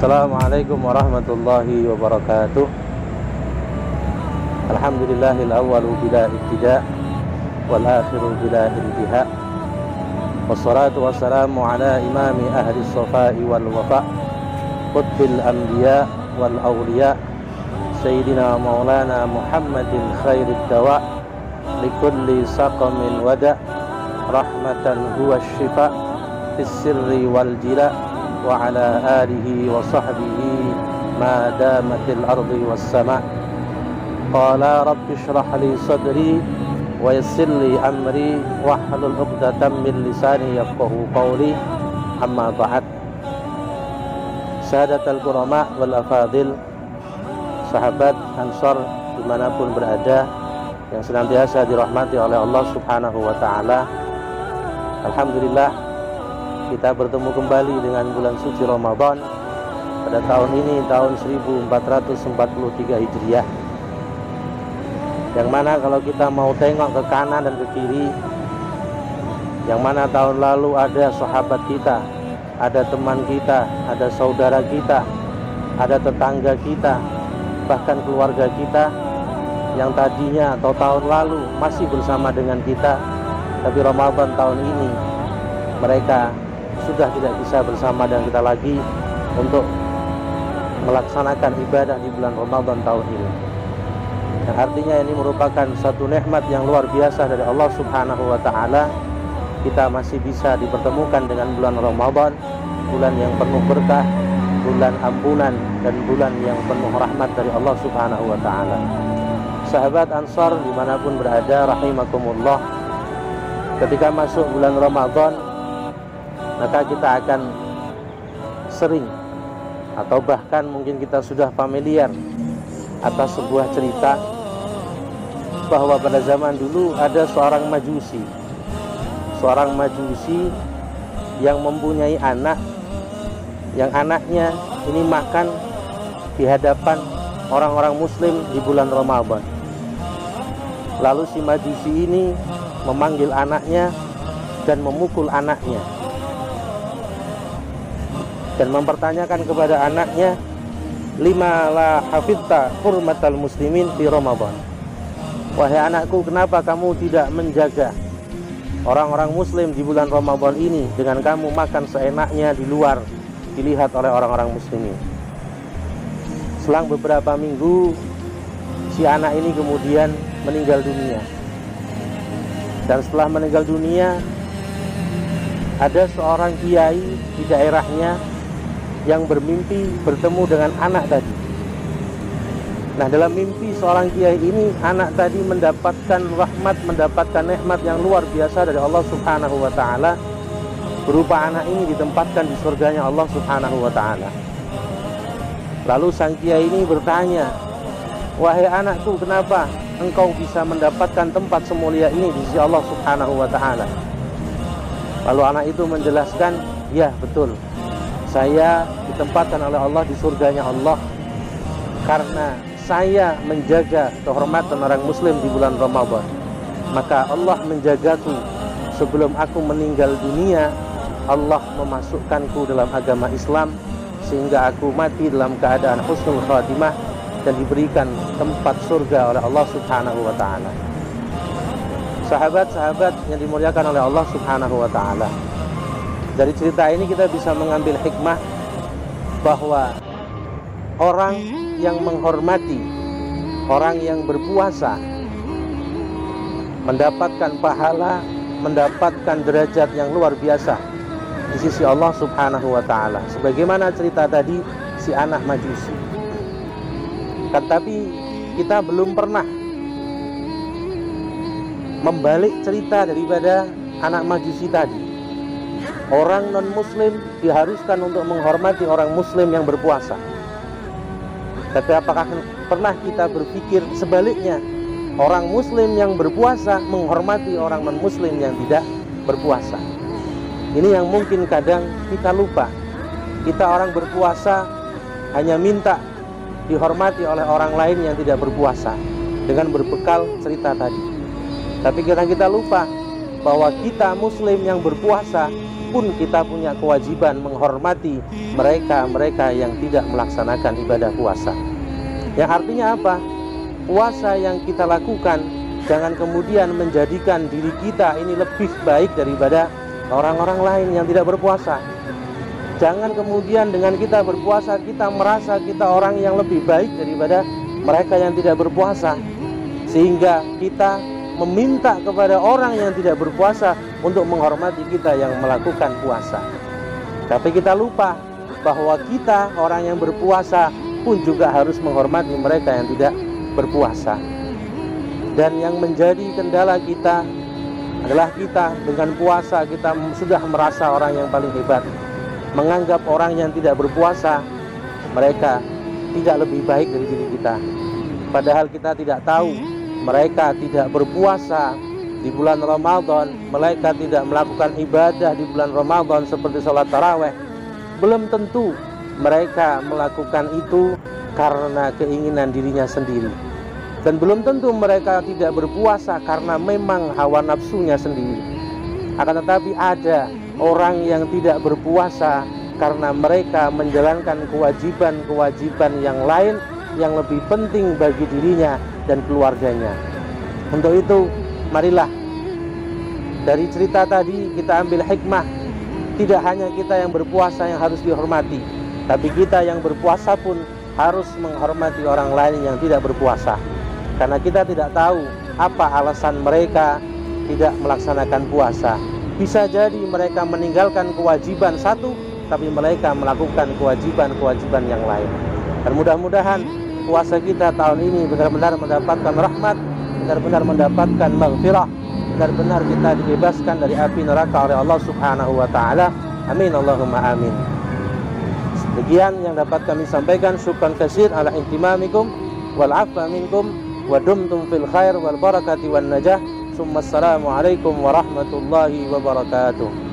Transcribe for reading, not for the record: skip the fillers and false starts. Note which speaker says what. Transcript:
Speaker 1: Assalamualaikum warahmatullahi wabarakatuh. Alhamdulillahil awwalu bila ibtida' wal akhiru bila intiha'. Wassalatu wassalamu ala imami ahli sofai wal wafa' qutbil anbiya wal awliya Sayyidina maulana Muhammadin khairid dawa' likulli saqamin wada' rahmatan huwa syifa' fis sirri wal jila' wa ala alihi wa sahbihi ma damatil ardi was sama'. Qala rabbi shrah li sadri wa yassir li amri wahlul 'uqdatam min lisani yafqahu qawli. Amma ba'd. Sadatul kurama wal afadil, sahabat Ansar dimanapun berada yang senantiasa dirahmati oleh Allah Subhanahu wa ta'ala. Alhamdulillah, kita bertemu kembali dengan bulan suci Ramadan pada tahun ini, tahun 1443 Hijriah, yang mana kalau kita mau tengok ke kanan dan ke kiri, yang mana tahun lalu ada sahabat kita, ada teman kita, ada saudara kita, ada tetangga kita, bahkan keluarga kita yang tadinya atau tahun lalu masih bersama dengan kita, tapi Ramadan tahun ini mereka sudah tidak bisa bersama dengan kita lagi untuk melaksanakan ibadah di bulan Ramadan tahun ini. Yang artinya ini merupakan satu nikmat yang luar biasa dari Allah Subhanahu wa ta'ala. Kita masih bisa dipertemukan dengan bulan Ramadan, bulan yang penuh berkah, bulan ampunan, dan bulan yang penuh rahmat dari Allah Subhanahu wa ta'ala. Sahabat Ansar dimanapun berada, rahimakumullah, ketika masuk bulan Ramadan, maka kita akan sering atau bahkan mungkin kita sudah familiar atas sebuah cerita bahwa pada zaman dulu ada seorang majusi yang mempunyai anak, yang anaknya ini makan di hadapan orang-orang muslim di bulan Ramadan. Lalu si majusi ini memanggil anaknya dan memukul anaknya dan mempertanyakan kepada anaknya, lima la hafidta hurmatal muslimin fi Ramadan. Wahai anakku, kenapa kamu tidak menjaga orang-orang muslim di bulan Ramadan ini dengan kamu makan seenaknya di luar, dilihat oleh orang-orang muslimin. Selang beberapa minggu, si anak ini kemudian meninggal dunia. Dan setelah meninggal dunia, ada seorang kiai di daerahnya yang bermimpi bertemu dengan anak tadi. Nah, dalam mimpi seorang kiai ini, anak tadi mendapatkan rahmat, mendapatkan nikmat yang luar biasa dari Allah Subhanahu wa ta'ala, berupa anak ini ditempatkan di surganya Allah Subhanahu wa ta'ala. Lalu sang kiai ini bertanya, wahai anakku, kenapa engkau bisa mendapatkan tempat semulia ini di sisi Allah Subhanahu wa ta'ala? Lalu anak itu menjelaskan, ya betul, saya ditempatkan oleh Allah di surganya Allah karena saya menjaga kehormatan orang muslim di bulan Ramadan. Maka Allah menjagaku sebelum aku meninggal dunia. Allah memasukkanku dalam agama Islam sehingga aku mati dalam keadaan husnul khatimah dan diberikan tempat surga oleh Allah Subhanahu wa ta'ala. Sahabat-sahabat yang dimuliakan oleh Allah Subhanahu wa ta'ala, dari cerita ini kita bisa mengambil hikmah bahwa orang yang menghormati, orang yang berpuasa, mendapatkan pahala, mendapatkan derajat yang luar biasa di sisi Allah Subhanahu wa ta'ala. Sebagaimana cerita tadi si anak majusi. Tetapi kita belum pernah membalik cerita daripada anak majusi tadi. Orang non-muslim diharuskan untuk menghormati orang muslim yang berpuasa. Tapi apakah pernah kita berpikir sebaliknya, orang muslim yang berpuasa menghormati orang non-muslim yang tidak berpuasa? Ini yang mungkin kadang kita lupa. Kita orang berpuasa hanya minta dihormati oleh orang lain yang tidak berpuasa dengan berbekal cerita tadi. Tapi kita lupa bahwa kita muslim yang berpuasa pun kita punya kewajiban menghormati mereka yang tidak melaksanakan ibadah puasa. Yang artinya apa? Puasa yang kita lakukan jangan kemudian menjadikan diri kita ini lebih baik daripada orang-orang lain yang tidak berpuasa. Jangan kemudian dengan kita berpuasa kita merasa kita orang yang lebih baik daripada mereka yang tidak berpuasa, sehingga kita meminta kepada orang yang tidak berpuasa untuk menghormati kita yang melakukan puasa. Tapi kita lupa bahwa kita orang yang berpuasa pun juga harus menghormati mereka yang tidak berpuasa. Dan yang menjadi kendala kita adalah kita dengan puasa kita sudah merasa orang yang paling hebat, menganggap orang yang tidak berpuasa mereka tidak lebih baik dari diri kita. Padahal kita tidak tahu mereka tidak berpuasa di bulan Ramadan, mereka tidak melakukan ibadah di bulan Ramadan seperti sholat taraweh, belum tentu mereka melakukan itu karena keinginan dirinya sendiri. Dan belum tentu mereka tidak berpuasa karena memang hawa nafsunya sendiri. Akan tetapi ada orang yang tidak berpuasa karena mereka menjalankan kewajiban-kewajiban yang lain yang lebih penting bagi dirinya dan keluarganya. Untuk itu, marilah dari cerita tadi kita ambil hikmah. Tidak hanya kita yang berpuasa yang harus dihormati, tapi kita yang berpuasa pun harus menghormati orang lain yang tidak berpuasa. Karena kita tidak tahu apa alasan mereka tidak melaksanakan puasa. Bisa jadi mereka meninggalkan kewajiban satu, tapi mereka melakukan kewajiban-kewajiban yang lain. Dan mudah-mudahan puasa kita tahun ini benar-benar mendapatkan rahmat, benar-benar mendapatkan maghfirah, benar-benar kita dibebaskan dari api neraka oleh Allah Subhanahu wa taala. Amin Allahumma amin. Demikian yang dapat kami sampaikan. Syukran katsir ala intimamikum wal afwa minkum wa dumtum fil khair wal barakati wan najah. Assalamualaikum warahmatullahi wabarakatuh.